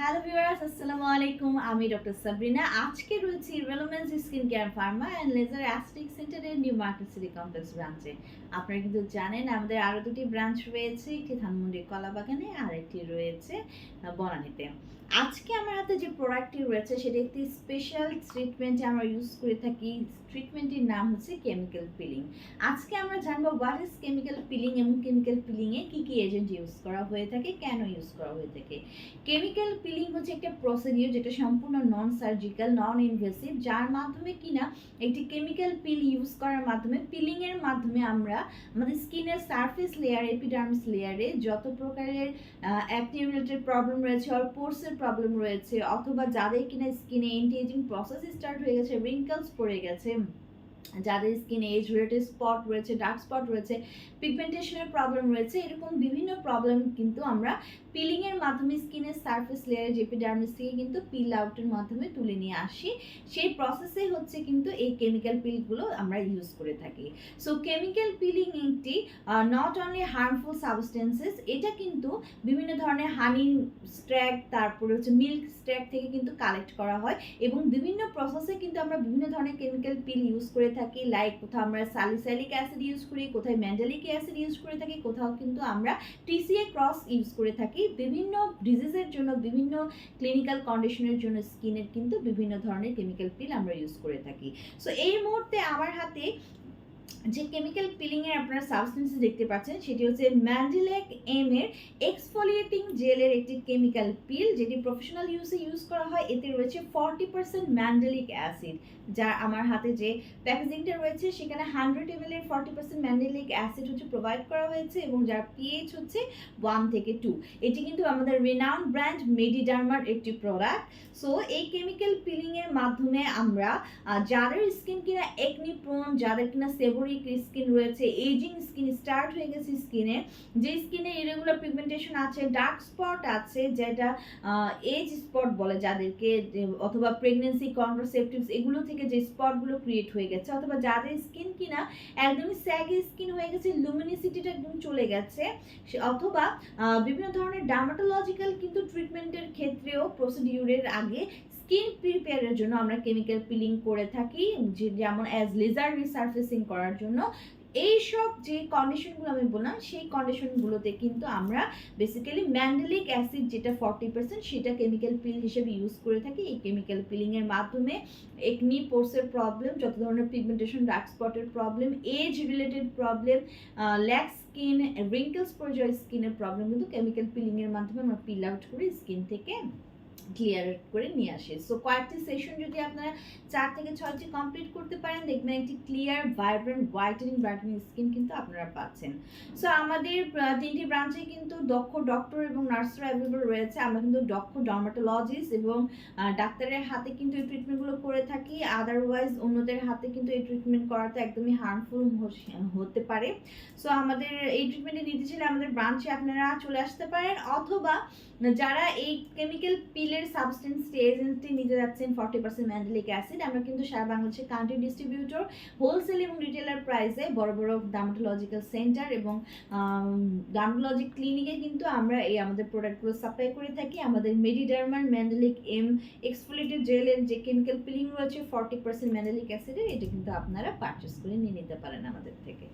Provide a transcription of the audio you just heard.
Hello viewers, আসসালামু আলাইকুম। আমি ডক্টর সাবরিনা। আজকে রয়েছি রেলোমেন্স skin care pharma and laser aesthetic সেন্টারের নিউ মার্কেট সিটি কমপ্লেক্স ব্রাঞ্চে। আপনারা কিন্তু জানেন আমাদের আরও দুটি ব্রাঞ্চ রয়েছে, একটি ধানমন্ডি কলাবাগানে আর একটি রয়েছে বনানীতে। আজকে আমার হাতে যে প্রোডাক্টটি রয়েছে সেটি একটি স্পেশাল ট্রিটমেন্টে আমরা ইউজ করে থাকি। ট্রিটমেন্টটির নাম হচ্ছে কেমিক্যাল পিলিং। আজকে আমরা জানবো হোয়াট ইজ কেমিক্যাল পিলিং এবং কেমিক্যাল পিলিংয়ে কী কী এজেন্ট ইউজ করা হয়ে থাকে, কেন ইউজ করা হয়ে থাকে। কেমিক্যাল পিলিং হচ্ছে একটা প্রসিডিউর যেটা সম্পূর্ণ নন সার্জিক্যাল, নন ইনভেসিভ, যার মাধ্যমে কিনা একটি কেমিক্যাল পিল ইউজ করার মাধ্যমে পিলিংয়ের মাধ্যমে আমরা আমাদের স্কিনের সারফেস লেয়ার, এপিডার্মিস লেয়ারে যত প্রকারের অ্যাকনে রিলেটেড প্রবলেম রয়েছে আর পোর্সের প্রবলেম রয়েছে, অথবা যাদের কিনা স্কিনে এন্টি এজিং প্রসেস স্টার্ট হয়ে গেছে, রিঙ্কলস পড়ে গেছে, যাদের স্কিনে এজ রিলেটেড স্পট রয়েছে, ডার্ক স্পট রয়েছে, পিগমেন্টেশনের প্রবলেম রয়েছে, এরকম বিভিন্ন প্রবলেম কিন্তু আমরা পিলিংয়ের মাধ্যমে স্কিনের সারফেস লেয়ার এপিডার্মিস থেকে কিন্তু পিল আউটের মাধ্যমে তুলে নিয়ে আসি। সেই প্রসেসে হচ্ছে কিন্তু এই কেমিক্যাল পিলগুলো আমরা ইউজ করে থাকি। সো কেমিক্যাল পিলিং একটি নট অনলি হার্মফুল সাবস্টেন্সেস, এটা কিন্তু বিভিন্ন ধরনের হানি স্ট্র্যাক, তারপরে হচ্ছে মিল্ক স্ট্র্যাক থেকে কিন্তু কালেক্ট করা হয় এবং বিভিন্ন প্রসেসে কিন্তু আমরা বিভিন্ন ধরনের কেমিক্যাল পিল ইউজ করে থাকি। লাইক কোথাও আমরা স্যালিসাইলিক অ্যাসিড ইউজ করি, কোথায় ম্যান্ডেলিক অ্যাসিড ইউজ করে থাকি, কোথাও কিন্তু আমরা টিসিএ ক্রস ইউজ করে থাকি। বিভিন্ন ডিজিজের জন্য, বিভিন্ন ক্লিনিক্যাল কন্ডিশনের জন্য স্কিনের কিন্তু বিভিন্ন ধরনের কেমিক্যাল পিল আমরা ইউজ করে থাকি। সো এই মুহূর্তে আমার হাতে যে কেমিক্যাল পিলিংয়ের আপনারা সাবস্টেন্সেস দেখতে পাচ্ছেন সেটি হচ্ছে ম্যান্ডেলেক এম এর এক্সফোলিয়েটিং জেলের একটি কেমিক্যাল পিল, যেটি প্রফেশনাল ইউজে ইউজ করা হয়। এতে রয়েছে 40% ম্যান্ডেলিক অ্যাসিড, যা আমার হাতে যে প্যাকেজিংটা রয়েছে সেখানে 100 ml এর 40% ম্যান্ডেলিক অ্যাসিড হচ্ছে প্রোভাইড করা হয়েছে এবং যার পিএইচ হচ্ছে 1 থেকে 2। এটি কিন্তু আমাদের রেনাউন্ড ব্র্যান্ড মেডিডার্মার একটি প্রোডাক্ট। সো এই কেমিক্যাল পিলিংয়ের মাধ্যমে আমরা যাদের স্কিন কিনা একনি প্রোন, যাদের কিনা সেবরি স্কিন রয়েছে, এজিং স্কিন স্টার্ট হয়ে গেছে স্কিনে, যে স্কিনে ইরেগুলার পিগমেন্টেশন আছে, ডার্ক স্পট আছে, যেটা এজ স্পট বলে যাদেরকে, অথবা প্রেগনেন্সি, কন্ট্রাসেপটিভস, এগুলো থেকে যে স্পটগুলো ক্রিয়েট হয়ে গেছে, অথবা যাদের স্কিন কিনা একদমই স্যাগি স্কিন হয়ে গেছে, লুমিনিসিটিটা একদম চলে গেছে, অথবা বিভিন্ন ধরনের ডার্মাটোলজিক্যাল কিন্তু ট্রিটমেন্টের ক্ষেত্রেও প্রসিডিউরের আগে স্কিন প্রিপেয়ারের জন্য আমরা কেমিক্যাল পিলিং করে থাকি, যেমন অ্যাজ লেজার রিসারফেসিং করার জন্য। এইসব যে কন্ডিশনগুলো আমি বললাম সেই কন্ডিশনগুলোতে কিন্তু আমরা বেসিক্যালি ম্যান্ডেলিক অ্যাসিড যেটা 40% সেটা কেমিক্যাল পিল হিসেবে ইউজ করে থাকি। এই কেমিক্যাল পিলিংয়ের মাধ্যমে একনি পোর্সের প্রবলেম, যত ধরনের পিগমেন্টেশন, ডার্ক স্পটের problem, age related problem, lax skin, wrinkles পর্যায়ে স্কিনের প্রবলেম কিন্তু কেমিক্যাল পিলিংয়ের মাধ্যমে আমরা পিল আউট করে স্কিন থেকে ক্লিয়ার করে নিয়ে আসে। সো কয়েকটি সেশন যদি আপনারা 4 থেকে 6টি কমপ্লিট করতে পারেন, দেখবেন একটি ক্লিয়ার, ভাইব্রেন্ট, ব্রাইটেনিং স্কিন কিন্তু আপনারা পাচ্ছেন। সো আমাদের 3টি ব্রাঞ্চে কিন্তু দক্ষ ডক্টর এবং নার্সরা অ্যাভেলেবল রয়েছে। আমরা কিন্তু দক্ষ ডার্মাটোলজিস্ট এবং ডাক্তারের হাতে কিন্তু এই ট্রিটমেন্টগুলো করে থাকি। আদারওয়াইজ অন্যদের হাতে কিন্তু এই ট্রিটমেন্ট করাটা একদমই হার্মফুল হতে পারে। সো আমাদের এই ট্রিটমেন্টে নিতে চাইলে আমাদের ব্রাঞ্চে আপনারা চলে আসতে পারেন, অথবা যারা এই কেমিক্যাল পিলের সাবস্টেন্সটি এজেন্সটি নিতে যাচ্ছেন 40% ম্যান্ডেলিক অ্যাসিড, আমরা কিন্তু সারা বাংলাদেশে কান্ট্রি ডিস্ট্রিবিউটর, হোলসেল এবং রিটেলার প্রাইসে বড় বড় ডার্মাটোলজিক্যাল সেন্টার এবং ডার্মাটোলজি ক্লিনিকে কিন্তু আমরা এই আমাদের প্রোডাক্টগুলো সাপ্লাই করে থাকি। আমাদের মেডিডার্মার ম্যান্ডেলিক এম এক্সফোলিয়েটেড জেলের যে কেমিক্যাল পিলিং রয়েছে 40% ম্যান্ডেলিক অ্যাসিডের, এটা কিন্তু আপনারা পারচেস করে নিয়ে নিতে পারেন আমাদের থেকে।